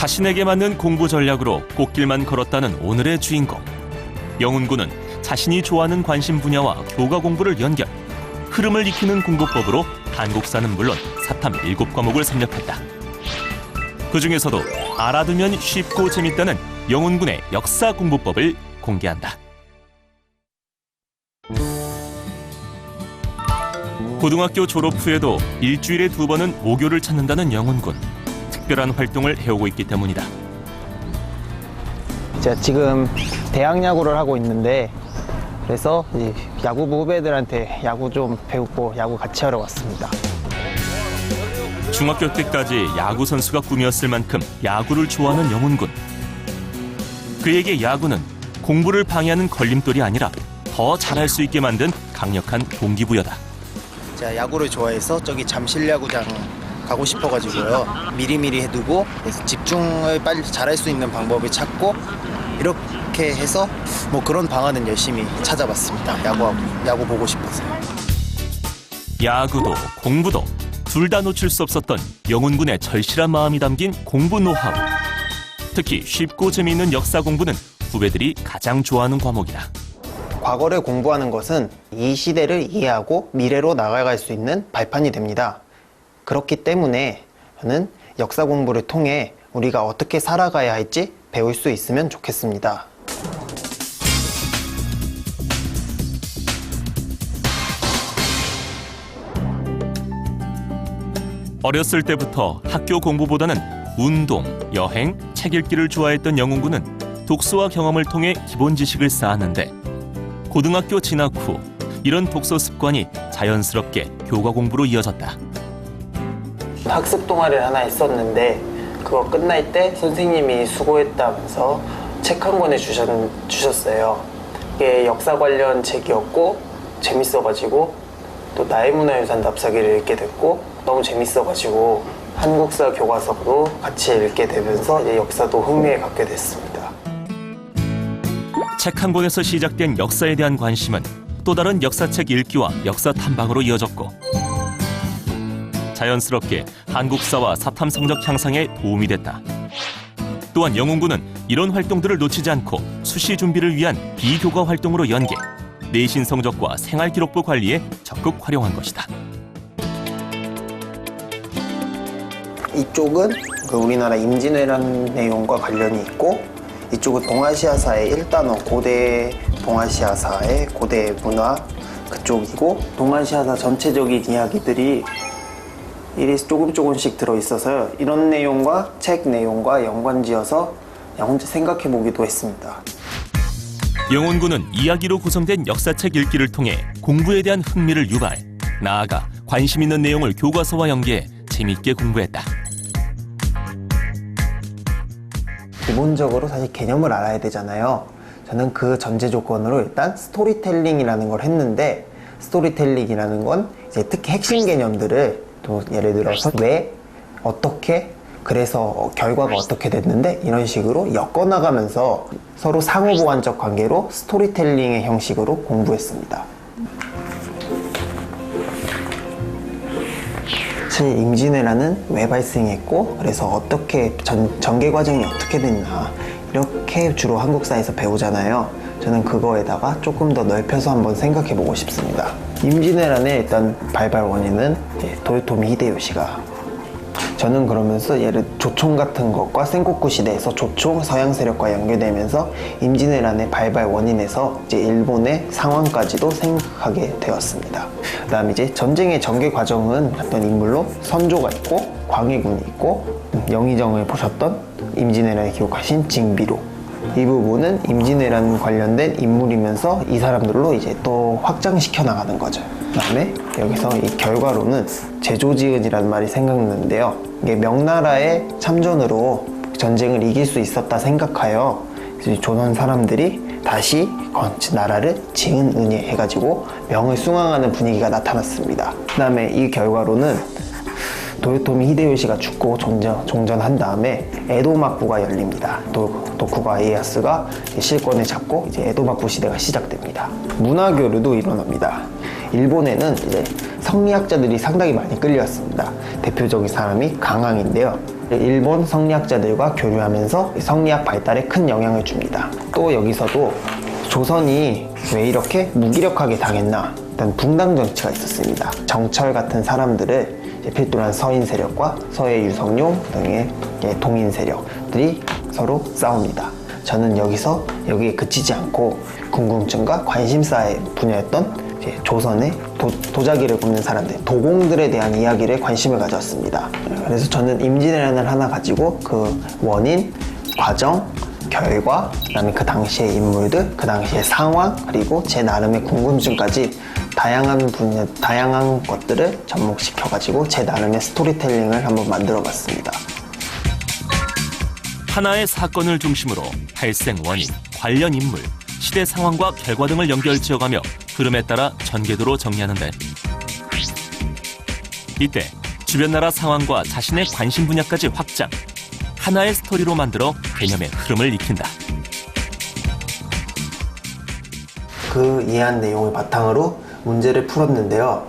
자신에게 맞는 공부 전략으로 꽃길만 걸었다는 오늘의 주인공. 영훈군은 자신이 좋아하는 관심 분야와 교과 공부를 연결, 흐름을 익히는 공부법으로 한국사는 물론 사탐 7과목을 섭렵했다. 그 중에서도 알아두면 쉽고 재밌다는 영훈군의 역사 공부법을 공개한다. 고등학교 졸업 후에도 일주일에 2번은 모교를 찾는다는 영훈군. 특별한 활동을 해오고 있기 때문이다. 제가 지금 대학 야구를 하고 있는데, 그래서 이제 야구부 후배들한테 야구 좀 배우고 야구 같이 하러 왔습니다. 중학교 때까지 야구 선수가 꿈이었을 만큼 야구를 좋아하는 영훈군. 그에게 야구는 공부를 방해하는 걸림돌이 아니라 더 잘할 수 있게 만든 강력한 동기부여다. 제가 야구를 좋아해서 저기 잠실야구장 가고 싶어가지고요. 미리미리 해두고 집중을 빨리 잘할 수 있는 방법을 찾고 이렇게 해서 뭐 그런 방안은 열심히 찾아봤습니다. 야구 보고 싶어서. 야구도 공부도 둘 다 놓칠 수 없었던 영훈군의 절실한 마음이 담긴 공부 노하우. 특히 쉽고 재미있는 역사 공부는 후배들이 가장 좋아하는 과목이다. 과거를 공부하는 것은 이 시대를 이해하고 미래로 나아갈 수 있는 발판이 됩니다. 그렇기 때문에 저는 역사 공부를 통해 우리가 어떻게 살아가야 할지 배울 수 있으면 좋겠습니다. 어렸을 때부터 학교 공부보다는 운동, 여행, 책 읽기를 좋아했던 영훈군은 독서와 경험을 통해 기본 지식을 쌓았는데, 고등학교 진학 후 이런 독서 습관이 자연스럽게 교과 공부로 이어졌다. 학습 동아리를 하나 했었는데 그거 끝날 때 선생님이 수고했다면서 책 한 권을 주셨어요. 이게 역사 관련 책이었고 재밌어가지고 또 나의 문화유산 답사기를 읽게 됐고 너무 재밌어가지고 한국사 교과서도 같이 읽게 되면서 이제 역사도 흥미를 갖게 됐습니다. 책 한 권에서 시작된 역사에 대한 관심은 또 다른 역사책 읽기와 역사 탐방으로 이어졌고, 자연스럽게 한국사와 사탐 성적 향상에 도움이 됐다. 또한 영훈군은 이런 활동들을 놓치지 않고 수시 준비를 위한 비교과 활동으로 연계, 내신 성적과 생활기록부 관리에 적극 활용한 것이다. 이쪽은 우리나라 임진왜란 내용과 관련이 있고, 이쪽은 동아시아사의 1단원 고대 동아시아사의 고대 문화 그쪽이고, 동아시아사 전체적인 이야기들이 조금씩 들어있어서요. 이런 내용과 책 내용과 연관지어서 그냥 혼자 생각해보기도 했습니다. 영훈군은 이야기로 구성된 역사책 읽기를 통해 공부에 대한 흥미를 유발, 나아가 관심 있는 내용을 교과서와 연계해 재밌게 공부했다. 기본적으로 사실 개념을 알아야 되잖아요. 저는 그 전제 조건으로 일단 스토리텔링이라는 걸 했는데, 스토리텔링이라는 건 이제 특히 핵심 개념들을 또 예를 들어서 왜, 어떻게, 그래서 결과가 어떻게 됐는데 이런 식으로 엮어나가면서 서로 상호보완적 관계로 스토리텔링의 형식으로 공부했습니다. 사실 임진왜란은 왜 발생했고, 그래서 어떻게 전개 과정이 어떻게 됐나 이렇게 주로 한국사에서 배우잖아요. 저는 그거에다가 조금 더 넓혀서 한번 생각해 보고 싶습니다. 임진왜란의 일단 발발 원인은 도요토미 히데요시가, 저는 그러면서 예를 조총 같은 것과 센고쿠 시대에서 조총 서양 세력과 연계되면서 임진왜란의 발발 원인에서 이제 일본의 상황까지도 생각하게 되었습니다. 그 다음에 이제 전쟁의 전개 과정은 어떤 인물로 선조가 있고 광해군이 있고 영의정을 보셨던 임진왜란을 기록하신 징비로, 이 부분은 임진왜란 관련된 인물이면서 이 사람들로 이제 또 확장시켜 나가는 거죠. 그 다음에 여기서 이 결과로는 제조지은이라는 말이 생각나는데요. 이게 명나라의 참전으로 전쟁을 이길 수 있었다 생각하여 조선 사람들이 다시 나라를 지은은예 해가지고 명을 숭앙하는 분위기가 나타났습니다. 그 다음에 이 결과로는 도요토미 히데요시가 죽고 종전한 다음에 에도막부가 열립니다. 도쿠가와 이에야스가 실권을 잡고 이제 에도막부 시대가 시작됩니다. 문화교류도 일어납니다. 일본에는 이제 성리학자들이 상당히 많이 끌려왔습니다. 대표적인 사람이 강항인데요. 일본 성리학자들과 교류하면서 성리학 발달에 큰 영향을 줍니다. 또 여기서도 조선이 왜 이렇게 무기력하게 당했나? 일단 붕당 정치가 있었습니다. 정철 같은 사람들을 필두로 한 서인 세력과 서해 유성룡 등의 동인 세력들이 서로 싸웁니다. 저는 여기에 그치지 않고 궁금증과 관심사의 분야였던 조선의 도자기를 굽는 사람들, 도공들에 대한 이야기를 관심을 가졌습니다. 그래서 저는 임진왜란을 하나 가지고 그 원인, 과정, 결과, 그다음에 그 당시의 인물들, 그 당시의 상황, 그리고 제 나름의 궁금증까지 다양한 것들을 접목시켜가지고 제 나름의 스토리텔링을 한번 만들어봤습니다. 하나의 사건을 중심으로 발생 원인, 관련 인물, 시대 상황과 결과 등을 연결지어가며 흐름에 따라 전개도로 정리하는데, 이때 주변 나라 상황과 자신의 관심 분야까지 확장, 하나의 스토리로 만들어 개념의 흐름을 익힌다. 그 이해한 내용을 바탕으로 문제를 풀었는데요.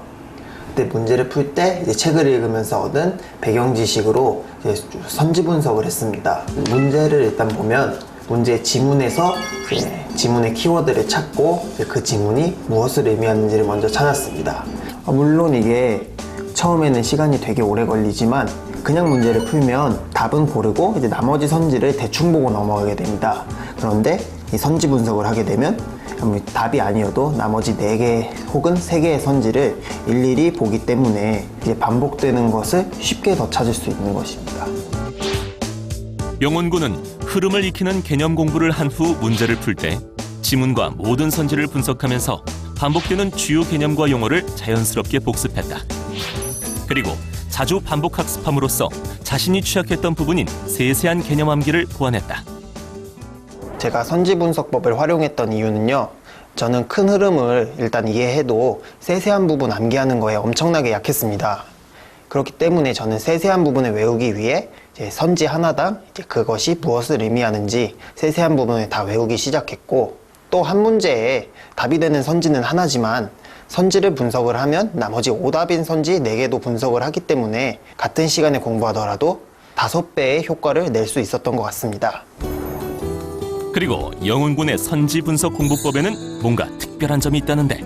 그때 문제를 풀 때 책을 읽으면서 얻은 배경 지식으로 선지 분석을 했습니다. 문제를 일단 보면 문제의 지문에서 지문의 키워드를 찾고 그 지문이 무엇을 의미하는지를 먼저 찾았습니다. 물론 이게 처음에는 시간이 되게 오래 걸리지만 그냥 문제를 풀면 답은 고르고 이제 나머지 선지를 대충 보고 넘어가게 됩니다. 그런데 이 선지 분석을 하게 되면 답이 아니어도 나머지 4개 혹은 3개의 선지를 일일이 보기 때문에 이제 반복되는 것을 쉽게 더 찾을 수 있는 것입니다. 영훈군은 흐름을 익히는 개념 공부를 한 후 문제를 풀 때 지문과 모든 선지를 분석하면서 반복되는 주요 개념과 용어를 자연스럽게 복습했다. 그리고 자주 반복 학습함으로써 자신이 취약했던 부분인 세세한 개념 암기를 보완했다. 제가 선지 분석법을 활용했던 이유는요. 저는 큰 흐름을 일단 이해해도 세세한 부분 암기하는 거에 엄청나게 약했습니다. 그렇기 때문에 저는 세세한 부분을 외우기 위해 선지 하나당 그것이 무엇을 의미하는지 세세한 부분을 다 외우기 시작했고, 또 한 문제에 답이 되는 선지는 하나지만 선지를 분석을 하면 나머지 오답인 선지 4개도 분석을 하기 때문에 같은 시간에 공부하더라도 5배의 효과를 낼 수 있었던 것 같습니다. 그리고 영훈군의 선지 분석 공부법에는 뭔가 특별한 점이 있다는데,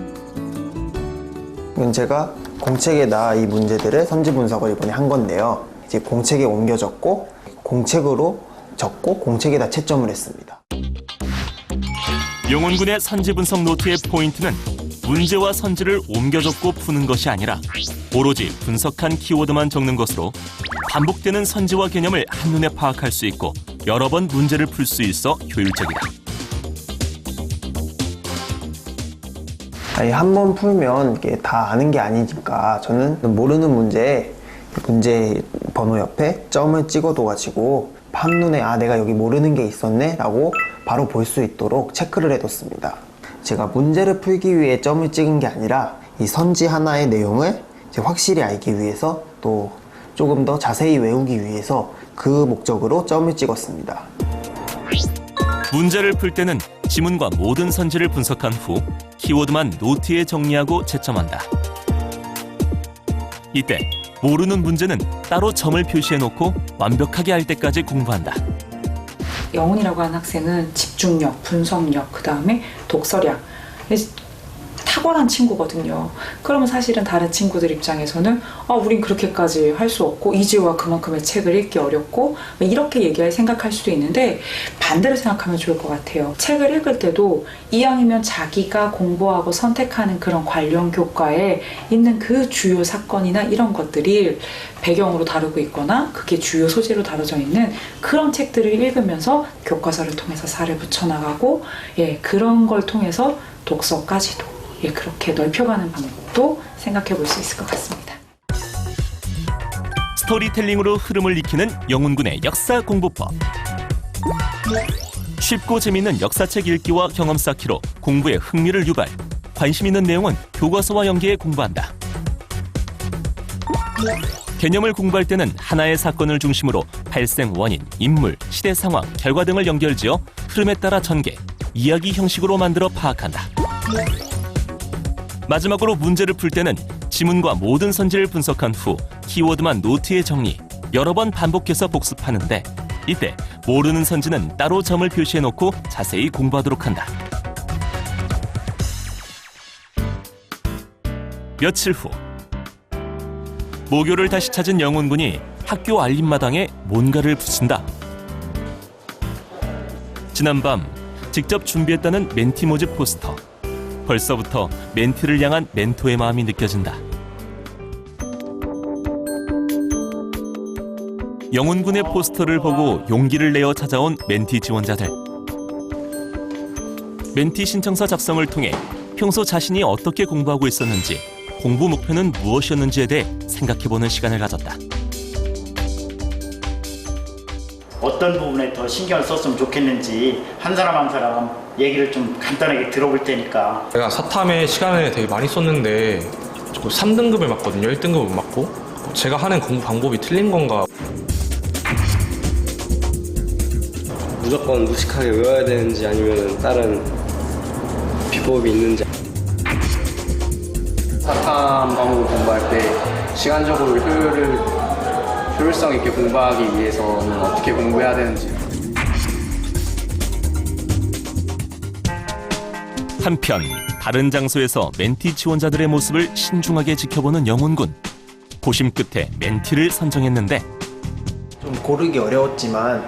이건 제가 공책에다 이 문제들을 선지 분석을 이번에 한 건데요. 이제 공책에 옮겨 적고 공책으로 적고 공책에다 채점을 했습니다. 영훈군의 선지 분석 노트의 포인트는 문제와 선지를 옮겨 적고 푸는 것이 아니라 오로지 분석한 키워드만 적는 것으로 반복되는 선지와 개념을 한눈에 파악할 수 있고 여러 번 문제를 풀 수 있어 효율적이다. 한 번 풀면 이게 다 아는 게 아니니까 저는 모르는 문제 번호 옆에 점을 찍어둬가지고 한눈에 내가 여기 모르는 게 있었네 라고 바로 볼 수 있도록 체크를 해뒀습니다. 제가 문제를 풀기 위해 점을 찍은 게 아니라 이 선지 하나의 내용을 확실히 알기 위해서 또 조금 더 자세히 외우기 위해서 그 목적으로 점을 찍었습니다. 문제를 풀 때는 지문과 모든 선지를 분석한 후 키워드만 노트에 정리하고 채점한다. 이때 모르는 문제는 따로 점을 표시해놓고 완벽하게 할 때까지 공부한다. 영훈이라고 하는 학생은 집중력, 분석력, 그 다음에 독서량 탁월한 친구거든요. 그러면 사실은 다른 친구들 입장에서는 우린 그렇게까지 할 수 없고 이지호가 그만큼의 책을 읽기 어렵고 이렇게 생각할 수도 있는데 반대로 생각하면 좋을 것 같아요. 책을 읽을 때도 이왕이면 자기가 공부하고 선택하는 그런 관련 교과에 있는 그 주요 사건이나 이런 것들이 배경으로 다루고 있거나 그게 주요 소재로 다뤄져 있는 그런 책들을 읽으면서 교과서를 통해서 살을 붙여나가고 그런 걸 통해서 독서까지도 그렇게 넓혀가는 방법도 생각해 볼 수 있을 것 같습니다. 스토리텔링으로 흐름을 익히는 영훈군의 역사 공부법. 쉽고 재미있는 역사책 읽기와 경험 쌓기로 공부에 흥미를 유발. 관심 있는 내용은 교과서와 연계해 공부한다. 개념을 공부할 때는 하나의 사건을 중심으로 발생 원인, 인물, 시대 상황, 결과 등을 연결지어 흐름에 따라 전개, 이야기 형식으로 만들어 파악한다. 마지막으로 문제를 풀 때는 지문과 모든 선지를 분석한 후 키워드만 노트에 정리, 여러 번 반복해서 복습하는데 이때 모르는 선지는 따로 점을 표시해놓고 자세히 공부하도록 한다. 며칠 후 모교를 다시 찾은 영훈군이 학교 알림마당에 뭔가를 붙인다. 지난밤 직접 준비했다는 멘티 모집 포스터. 벌써부터 멘티를 향한 멘토의 마음이 느껴진다. 영훈군의 포스터를 보고 용기를 내어 찾아온 멘티 지원자들. 멘티 신청서 작성을 통해 평소 자신이 어떻게 공부하고 있었는지, 공부 목표는 무엇이었는지에 대해 생각해보는 시간을 가졌다. 어떤 부분에 더 신경을 썼으면 좋겠는지 한 사람 한 사람 얘기를 좀 간단하게 들어볼 테니까. 제가 사탐에 시간을 되게 많이 썼는데 3등급을 맞거든요. 1등급을 못 맞고. 제가 하는 공부 방법이 틀린 건가. 무조건 무식하게 외워야 되는지 아니면 다른 비법이 있는지. 사탐 과목을 공부할 때 시간적으로 효율성 있게 공부하기 위해서는 어떻게 공부해야 되는지. 한편 다른 장소에서 멘티 지원자들의 모습을 신중하게 지켜보는 영훈군. 고심 끝에 멘티를 선정했는데 좀 고르기 어려웠지만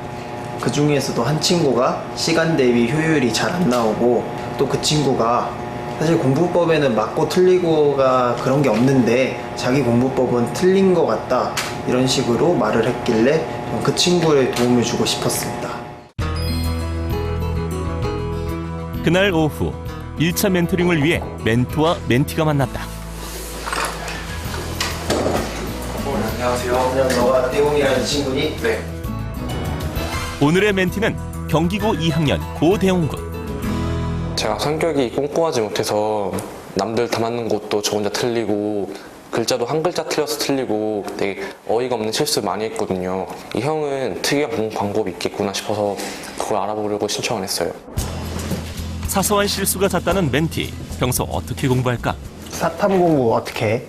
그 중에서도 한 친구가 시간 대비 효율이 잘 안 나오고 또 그 친구가 사실 공부법에는 맞고 틀리고가 그런 게 없는데 자기 공부법은 틀린 것 같다 이런 식으로 말을 했길래 그 친구에 도움을 주고 싶었습니다. 그날 오후 1차 멘토링을 위해 멘토와 멘티가 만났다. 안녕하세요. 그냥 너가 대웅이라는 친구니? 네. 오늘의 멘티는 경기고 2학년 고대웅군. 제가 성격이 꼼꼼하지 못해서 남들 다 맞는 것도 저 혼자 틀리고 글자도 한 글자 틀려서 틀리고 되게 어이가 없는 실수 많이 했거든요. 이 형은 특이한 공부 방법이 있겠구나 싶어서 그걸 알아보려고 신청을 했어요. 사소한 실수가 잦다는 멘티. 평소 어떻게 공부할까? 사탐 공부 어떻게 해?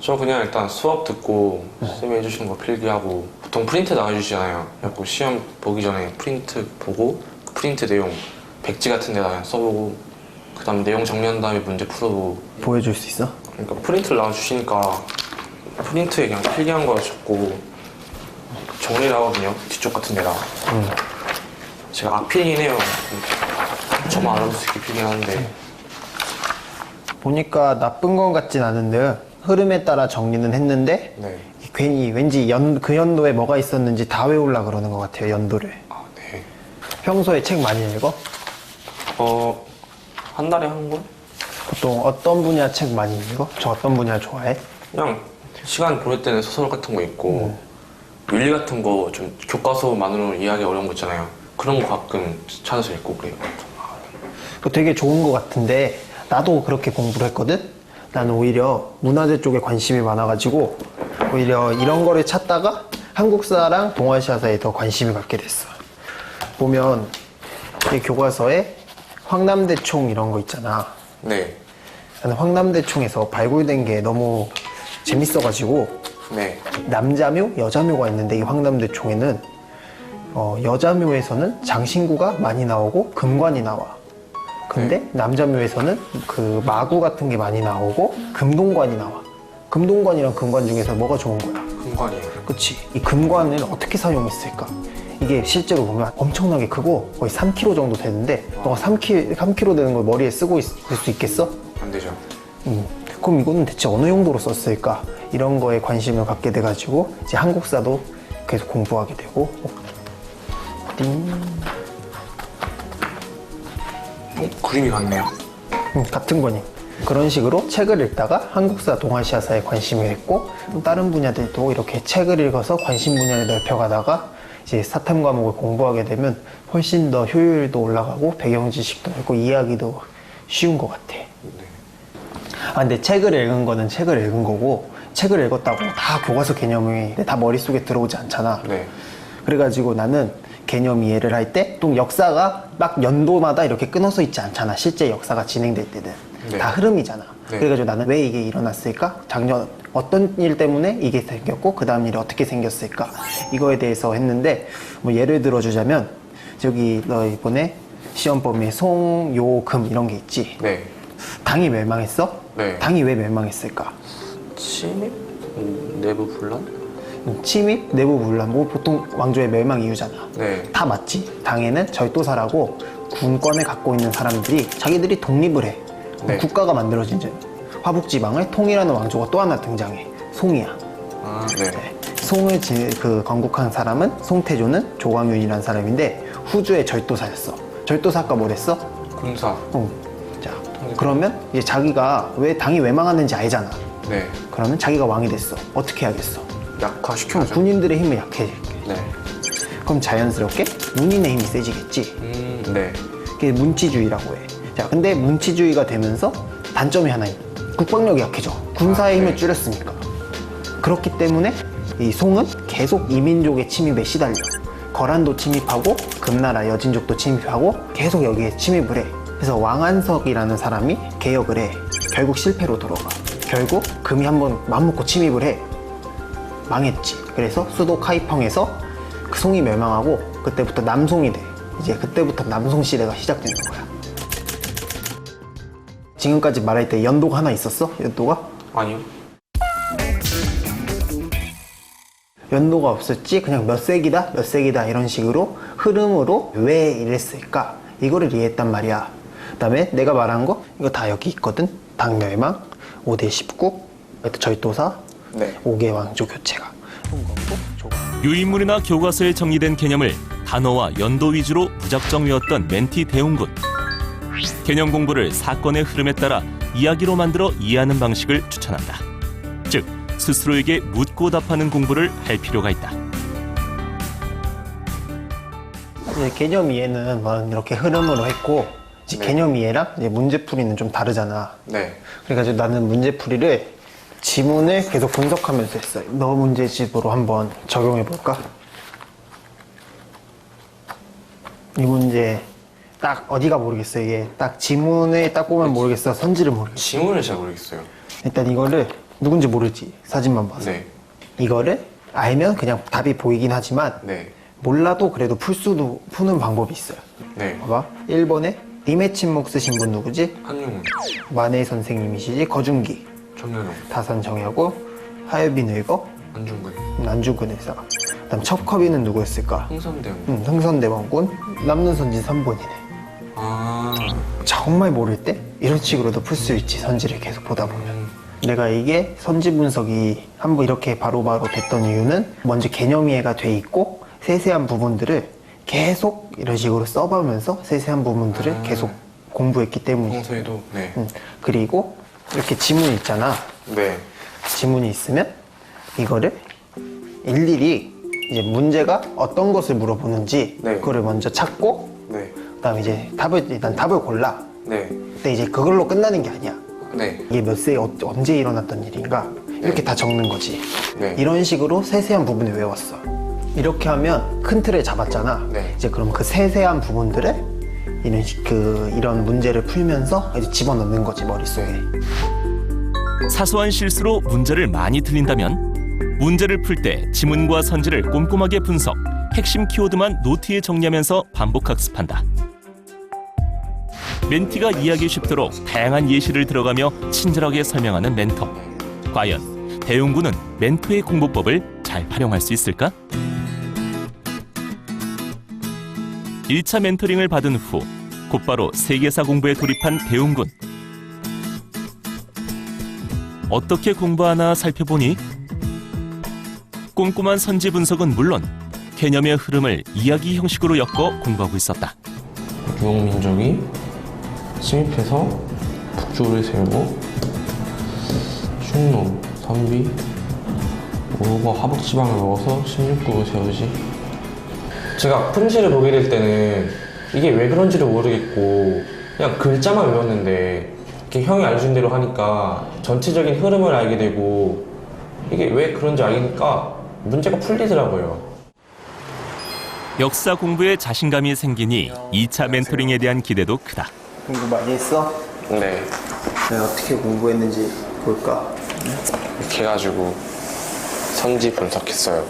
저 그냥 일단 수업 듣고 쌤이 해주시는 거 필기하고 보통 프린트 나와주시잖아요. 그래서 시험 보기 전에 프린트 보고 그 프린트 내용 백지 같은 데다 써보고 그 다음 내용 정리한 다음에 문제 풀어보고. 보여줄 수 있어? 그러니까 프린트를 나와주시니까 프린트에 그냥 필기한 거 적고 정리를 하거든요. 뒤쪽 같은 데다. 제가 악필이긴 해요. 저만 알아볼 수 있게 필기하는데. 보니까 나쁜 건 같진 않은데 흐름에 따라 정리는 했는데 네. 괜히 왠지 그 연도에 뭐가 있었는지 다 외우려고 그러는 것 같아요. 연도를. 아, 네. 평소에 책 많이 읽어? 한 달에 한 권? 보통 어떤 분야 책 많이 읽어? 저 어떤 분야 좋아해? 그냥 시간 보낼 때는 소설 같은 거 읽고 윤리 같은 거 좀 교과서만으로 이해하기 어려운 거 있잖아요. 그런 거 가끔 찾아서 읽고 그래요. 그거 되게 좋은 것 같은데 나도 그렇게 공부를 했거든? 나는 오히려 문화재 쪽에 관심이 많아가지고 오히려 이런 거를 찾다가 한국사랑 동아시아사에 더 관심을 갖게 됐어. 보면 이 교과서에 황남대총 이런 거 있잖아. 네. 나는 황남대총에서 발굴된 게 너무 재밌어가지고 네. 남자묘, 여자묘가 있는데 이 황남대총에는 여자묘에서는 장신구가 많이 나오고 금관이 나와. 근데 남자묘에서는 그 마구 같은 게 많이 나오고 금동관이 나와. 금동관이랑 금관 중에서 뭐가 좋은 거야? 금관이에요. 그치? 이 금관을 어떻게 사용했을까? 이게 실제로 보면 엄청나게 크고 거의 3kg 정도 되는데 너가 3kg 되는 걸 머리에 쓰고 있을 수 있겠어? 안 되죠. 그럼 이거는 대체 어느 용도로 썼을까? 이런 거에 관심을 갖게 돼가지고 이제 한국사도 계속 공부하게 되고 그림이 같네요. 같은 거니. 그런 식으로 책을 읽다가 한국사, 동아시아사에 관심이 있고 다른 분야들도 이렇게 책을 읽어서 관심 분야를 넓혀가다가 이제 사탐 과목을 공부하게 되면 훨씬 더 효율도 올라가고 배경 지식도 있고 이해하기도 쉬운 것 같아. 근데 책을 읽은 거는 책을 읽은 거고 책을 읽었다고 다 교과서 개념이 다 머릿속에 들어오지 않잖아. 네. 그래가지고 나는 개념 이해를 할 때 또 역사가 막 연도마다 이렇게 끊어서 있지 않잖아. 실제 역사가 진행될 때는 네. 다 흐름이잖아. 네. 그래가지고 나는 왜 이게 일어났을까? 작년 어떤 일 때문에 이게 생겼고 그 다음 일이 어떻게 생겼을까? 이거에 대해서 했는데 뭐 예를 들어주자면 저기 너 이번에 시험 범위에 송, 요, 금 이런 게 있지. 네. 당이 멸망했어? 네. 당이 왜 멸망했을까? 침입? 내부 분란? 침입, 내부 분란, 뭐 보통 왕조의 멸망 이유잖아. 네. 다 맞지. 당에는 절도사라고 군권을 갖고 있는 사람들이 자기들이 독립을 해. 네. 국가가 만들어진 지 화북지방에 통일하는 왕조가 또 하나 등장해. 송이야. 아, 네. 송을 건국한 사람은 송태조는 조광윤이라는 사람인데 후주의 절도사였어. 절도사가 뭐랬어? 군사. 자, 그러면 이제 자기가 왜 당이 왜 망하는지 알잖아. 네. 그러면 자기가 왕이 됐어. 어떻게 하겠어? 약화시켜야죠. 군인들의 힘을 약해질게. 네. 그럼 자연스럽게 문인의 힘이 세지겠지. 네. 그게 문치주의라고 해. 자, 근데 문치주의가 되면서 단점이 하나 있어. 국방력이 약해져. 군사의 힘을 네. 줄였으니까. 그렇기 때문에 이 송은 계속 이민족의 침입에 시달려. 거란도 침입하고 금나라 여진족도 침입하고 계속 여기에 침입을 해. 그래서 왕안석이라는 사람이 개혁을 해. 결국 실패로 돌아가. 결국 금이 한번 맘먹고 침입을 해. 망했지. 그래서 수도 카이펑에서 그 송이 멸망하고 그때부터 남송이 돼. 이제 그때부터 남송 시대가 시작되는 거야. 지금까지 말할 때 연도가 하나 있었어? 연도가? 아니요. 연도가 없었지. 그냥 몇 세기다 몇 세기다 이런 식으로 흐름으로 왜 이랬을까 이거를 이해했단 말이야. 그 다음에 내가 말한 거 이거 다 여기 있거든. 당멸망, 5대 19, 절도사, 네. 5개 왕조 교체가. 홍건국, 조광. 유인물이나 교과서에 정리된 개념을 단어와 연도 위주로 무작정 외웠던 멘티 대웅군. 개념 공부를 사건의 흐름에 따라 이야기로 만들어 이해하는 방식을 추천한다. 즉, 스스로에게 묻고 답하는 공부를 할 필요가 있다. 이제 개념 이해는 뭐 이렇게 흐름으로 했고 이제 네. 개념 이해랑 이제 문제풀이는 좀 다르잖아. 네. 그래가지고 나는 문제풀이를 지문을 계속 분석하면서 했어요. 너 문제집으로 한번 적용해 볼까? 이 문제 딱 어디가 모르겠어. 이게 딱 지문을 딱 보면 모르겠어. 선지를 모르겠어. 지문을 잘 모르겠어요. 일단 이거를 누군지 모르지. 사진만 봐서. 네. 이거를 알면 그냥 답이 보이긴 하지만 네. 몰라도 그래도 푸는 방법이 있어요. 네. 봐봐. 1번에 님의 침묵 쓰신 분 누구지? 한용운. 만해 선생님이시지. 거중기. 정연용. 다산 정야고. 하여빈 의거. 안중근. 안중근 의사. 그다음 첩커비는 누구였을까? 흥선대원. 흥선대원군. 남는 선지 3번이네. 아. 정말 모를 때 이런 식으로도 풀 수 있지. 선지를 계속 보다 보면. 내가 이게 선지 분석이 한번 이렇게 바로바로 됐던 이유는 먼저 개념 이해가 돼 있고 세세한 부분들을 계속 이런 식으로 써보면서 세세한 부분들을 계속 공부했기 때문이에요. 평소에도. 네. 그리고 이렇게 지문이 있잖아. 네. 지문이 있으면 이거를 일일이 이제 문제가 어떤 것을 물어보는지 네. 그거를 먼저 찾고 네. 그다음에 이제 일단 답을 골라. 네. 근데 이제 그걸로 끝나는 게 아니야. 네. 이게 몇 세에 언제 일어났던 일인가 이렇게 다 적는 거지. 네. 이런 식으로 세세한 부분을 외웠어. 이렇게 하면 큰 틀을 잡았잖아. 네. 이제 그럼 그 세세한 부분들을 이런 문제를 풀면서 이제 집어넣는 거지 머릿속에. 사소한 실수로 문제를 많이 틀린다면 문제를 풀 때 지문과 선지를 꼼꼼하게 분석, 핵심 키워드만 노트에 정리하면서 반복 학습한다. 멘티가 이해하기 쉽도록 다양한 예시를 들어가며 친절하게 설명하는 멘토. 과연 대웅군은 멘토의 공부법을 잘 활용할 수 있을까? 1차 멘토링을 받은 후 곧바로 세계사 공부에 돌입한 대웅군. 어떻게 공부하나 살펴보니 꼼꼼한 선지 분석은 물론 개념의 흐름을 이야기 형식으로 엮어 공부하고 있었다. 유목민족이 침입해서 북조를 세우고 충농, 선비, 오로가 화북지방을 먹어서 16국을 세우지. 제가 품시를 보게 될 때는 이게 왜 그런지를 모르겠고 그냥 글자만 외웠는데 이렇게 형이 알려준 대로 하니까 전체적인 흐름을 알게 되고 이게 왜 그런지 알니까 문제가 풀리더라고요. 역사 공부에 자신감이 생기니 2차 멘토링에 대한 기대도 크다. 공부 많이 했어? 네. 내가 어떻게 공부했는지 볼까? 이렇게 해가지고 선지 분석했어요.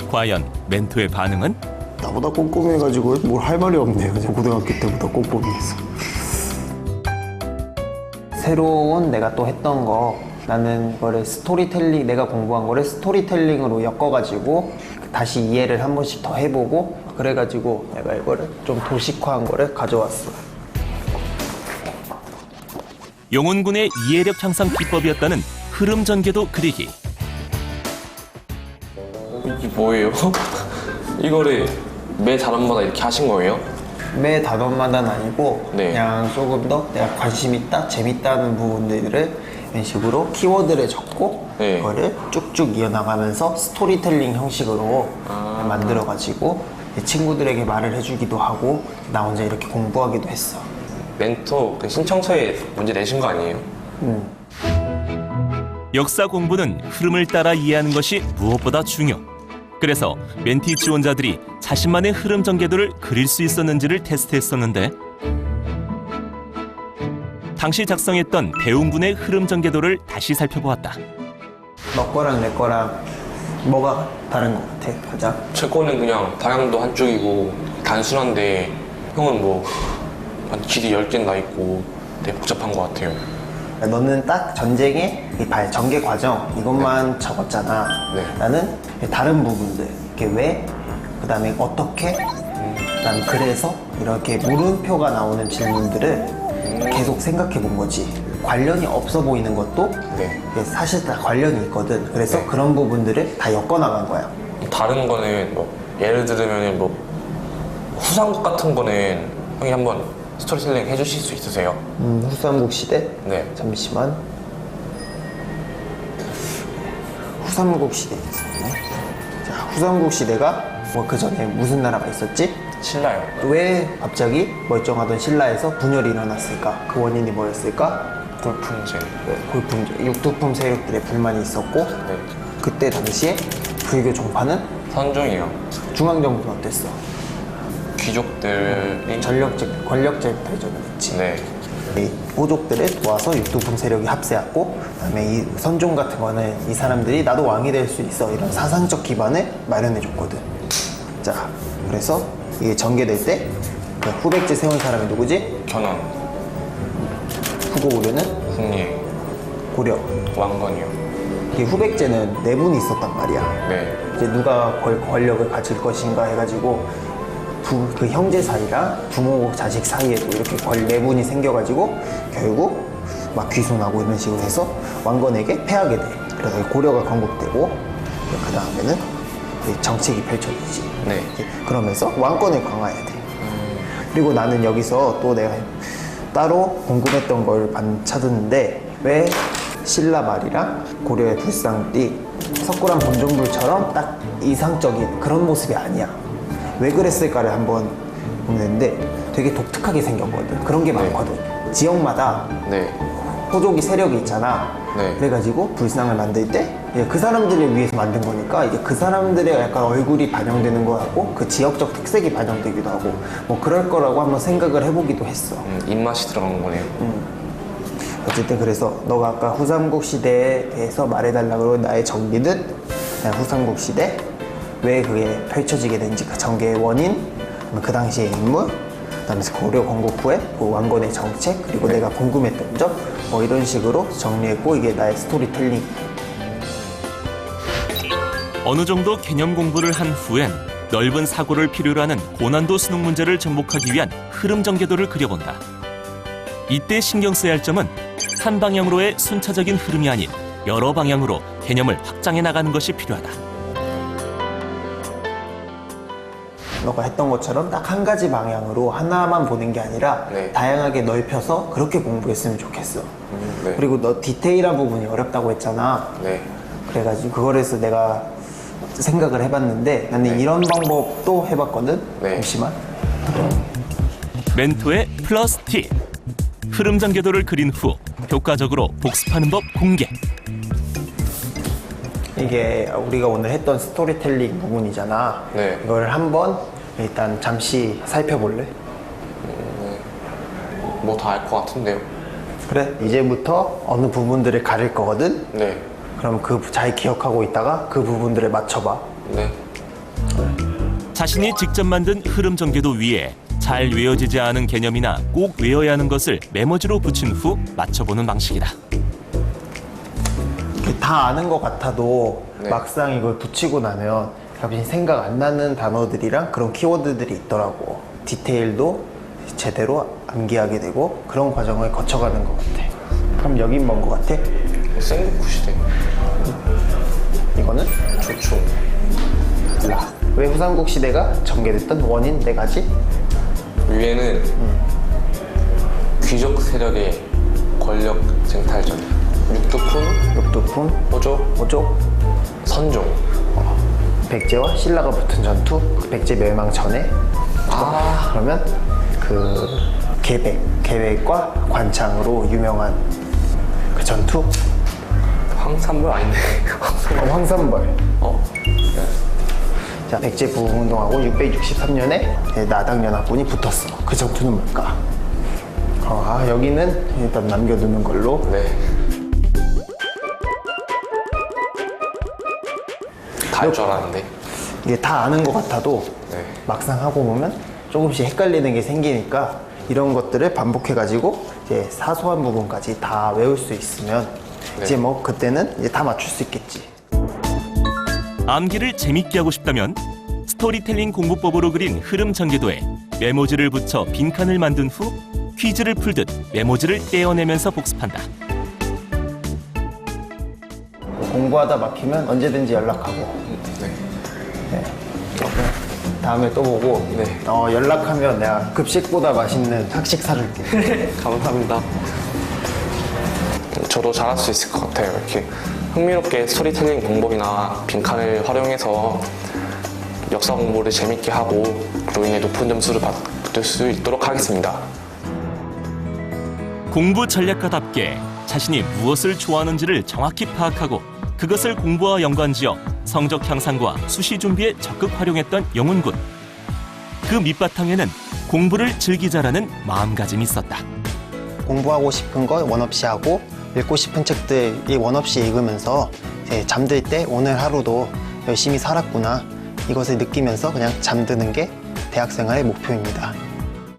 과연 멘토의 반응은? 나보다 꼼꼼해가지고 뭘 할 말이 없네. 그냥 고등학교 때부터 꼼꼼히 했어. 새로운 내가 또 했던 거, 나는 이거를 스토리텔링, 내가 공부한 거를 스토리텔링으로 엮어가지고 다시 이해를 한 번씩 더 해보고, 그래가지고 내가 이거를 좀 도식화한 거를 가져왔어. 영훈군의 이해력 향상 비법이었다는 흐름 전개도 그리기. 이게 뭐예요? 이거를 매 단원마다 이렇게 하신 거예요? 매 단원마다는 아니고 네. 그냥 조금 더 내가 관심 있다, 재밌다는 부분들을 이런 식으로 키워드를 적고 네. 그거를 쭉쭉 이어나가면서 스토리텔링 형식으로 만들어가지고 친구들에게 말을 해주기도 하고 나 혼자 이렇게 공부하기도 했어. 멘토 그 신청서에 문제 내신 거 아니에요? 역사 공부는 흐름을 따라 이해하는 것이 무엇보다 중요. 그래서 멘티 지원자들이 자신만의 흐름 전개도를 그릴 수 있었는지를 테스트했었는데 당시 작성했던 배웅군의 흐름 전개도를 다시 살펴보았다. 너 거랑 내 거랑 뭐가 다른 것 같아? 가장? 제 거는 그냥 방향도 한쪽이고 단순한데 형은 뭐 한 길이 10개는 나 있고 되게 복잡한 것 같아요. 너는 딱 전쟁의 이 전개 과정 이것만 적었잖아. 네. 나는 다른 부분들, 이렇게 왜, 그 다음에 어떻게, 난 그래서 이렇게 물음표가 나오는 질문들을 계속 생각해 본 거지. 관련이 없어 보이는 것도 네. 사실 다 관련이 있거든. 그래서 네. 그런 부분들을 다 엮어 나간 거야. 다른 거는 뭐 예를 들면 뭐 후삼국 같은 거는 형이 한번 스토리텔링 해주실 수 있으세요? 후삼국 시대? 네. 잠시만. 후삼국 시대. 자, 후삼국 시대가 뭐 그 전에 무슨 나라가 있었지? 신라요. 왜 갑자기 멀쩡하던 신라에서 분열이 일어났을까? 그 원인이 뭐였을까? 골품제. 골품제, 육두품 세력들의 불만이 있었고 네. 그때 당시에 불교 종파는 선종이요. 중앙정부는 어땠어? 귀족들이 권력제 발전을 했지. 네. 이 호족들을 도와서 육두품 세력이 합세하고 그다음에 이 선종 같은 거는 이 사람들이 나도 왕이 될 수 있어 이런 사상적 기반을 마련해 줬거든. 자, 그래서 이게 전개될 때 그 후백제 세운 사람이 누구지? 견훤, 후고 고려는 훈예, 고려. 왕건이요. 이게 후백제는 네 분이 있었단 말이야. 네. 이제 누가 권력을 가질 것인가 해가지고 그 형제 사이랑 부모 자식 사이에도 이렇게 네 분이 생겨가지고 결국 막 귀순하고 이런 식으로 해서 왕건에게 패하게 돼. 그래서 고려가 건국되고 그 다음에는 정책이 펼쳐지지. 네. 그러면서 왕권을 강화해야 돼. 그리고 나는 여기서 또 내가 따로 궁금했던 걸 찾았는데 왜 신라 말이랑 고려의 불상들이 석굴암 본종불처럼 딱 이상적인 그런 모습이 아니야. 왜 그랬을까를 한번 보는데 되게 독특하게 생겼거든. 그런 게 많거든. 지역마다 네. 호족이 세력이 있잖아. 네. 그래가지고 불상을 만들 때 그 사람들을 위해서 만든 거니까 이제 그 사람들의 약간 얼굴이 반영되는 거 같고 그 지역적 특색이 반영되기도 하고 뭐 그럴 거라고 한번 생각을 해보기도 했어. 입맛이 들어간 거네요. 어쨌든 그래서 너가 아까 후삼국 시대에 대해서 말해달라고 나의 정리는 후삼국 시대 왜 그게 펼쳐지게 된지 그 전개의 원인, 그 당시의 인물, 그다음에 고려 건국 후에 그 왕건의 정책 그리고 내가 궁금했던 점 뭐 이런 식으로 정리했고 이게 나의 스토리텔링. 어느 정도 개념 공부를 한 후엔 넓은 사고를 필요로 하는 고난도 수능 문제를 접목하기 위한 흐름 전개도를 그려본다. 이때 신경 써야 할 점은 한 방향으로의 순차적인 흐름이 아닌 여러 방향으로 개념을 확장해 나가는 것이 필요하다. 너가 했던 것처럼 딱 한 가지 방향으로 하나만 보는 게 아니라 네. 다양하게 넓혀서 그렇게 공부했으면 좋겠어. 네. 그리고 너 디테일한 부분이 어렵다고 했잖아. 네. 그래가지고 그걸 해서 내가 생각을 해봤는데 나는 네. 이런 방법도 해봤거든. 네. 잠시만. 멘토의 플러스 팁. 흐름 전개도를 그린 후 효과적으로 복습하는 법 공개. 이게 우리가 오늘 했던 스토리텔링 부분이잖아. 네. 이걸 한번 일단 잠시 살펴볼래? 뭐 다 알 것 같은데요. 그래, 이제부터 어느 부분들을 가릴 거거든? 네. 그럼 그 잘 기억하고 있다가 그 부분들을 맞춰봐. 네. 자신이 직접 만든 흐름 전개도 위에 잘 외워지지 않은 개념이나 꼭 외워야 하는 것을 메모지로 붙인 후 맞춰보는 방식이다. 다 아는 것 같아도 네. 막상 이걸 붙이고 나면 갑자기 생각 안 나는 단어들이랑 그런 키워드들이 있더라고. 디테일도 제대로 암기하게 되고 그런 과정을 거쳐가는 것 같아. 그럼 여긴 뭔 것 같아? 생국구 시대. 이거는? 조총. 몰라. 왜 후삼국 시대가 전개됐던 원인 4가지? 위에는 귀족 세력의 권력 쟁탈전. 육두품, 육두품, 호조, 오족, 선종. 백제와 신라가 붙은 전투, 그 백제 멸망 전에. 그러면 그 계백과 관창으로 유명한 그 전투? 황산벌 아닌데. 황산벌. 어. 자, 백제 부흥운동하고 663년에 나당연합군이 붙었어. 그 전투는 뭘까? 여기는 일단 남겨두는 걸로. 네. 다 할 줄 알았는데. 이게 다 아는 것 같아도 네. 막상 하고 보면 조금씩 헷갈리는 게 생기니까 이런 것들을 반복해가지고 이제 사소한 부분까지 다 외울 수 있으면 네. 이제 뭐 그때는 이제 다 맞출 수 있겠지. 암기를 재밌게 하고 싶다면 스토리텔링 공부법으로 그린 흐름 전개도에 메모지를 붙여 빈칸을 만든 후 퀴즈를 풀듯 메모지를 떼어내면서 복습한다. 공부하다 막히면 언제든지 연락하고. 네. 네. 다음에 또 보고. 네. 연락하면 내가 급식보다 맛있는 학식 사줄게. 감사합니다. 저도 잘할 수 있을 것 같아요. 이렇게 흥미롭게 스토리텔링 방법이나 빈칸을 활용해서 역사 공부를 재밌게 하고 그로 인해 높은 점수를 받을 수 있도록 하겠습니다. 공부 전략가답게 자신이 무엇을 좋아하는지를 정확히 파악하고 그것을 공부와 연관지어 성적 향상과 수시 준비에 적극 활용했던 영훈군. 그 밑바탕에는 공부를 즐기자라는 마음가짐이 있었다. 공부하고 싶은 거 원 없이 하고 읽고 싶은 책들이 원 없이 읽으면서 이제 잠들 때 오늘 하루도 열심히 살았구나 이것을 느끼면서 그냥 잠드는 게 대학생활의 목표입니다.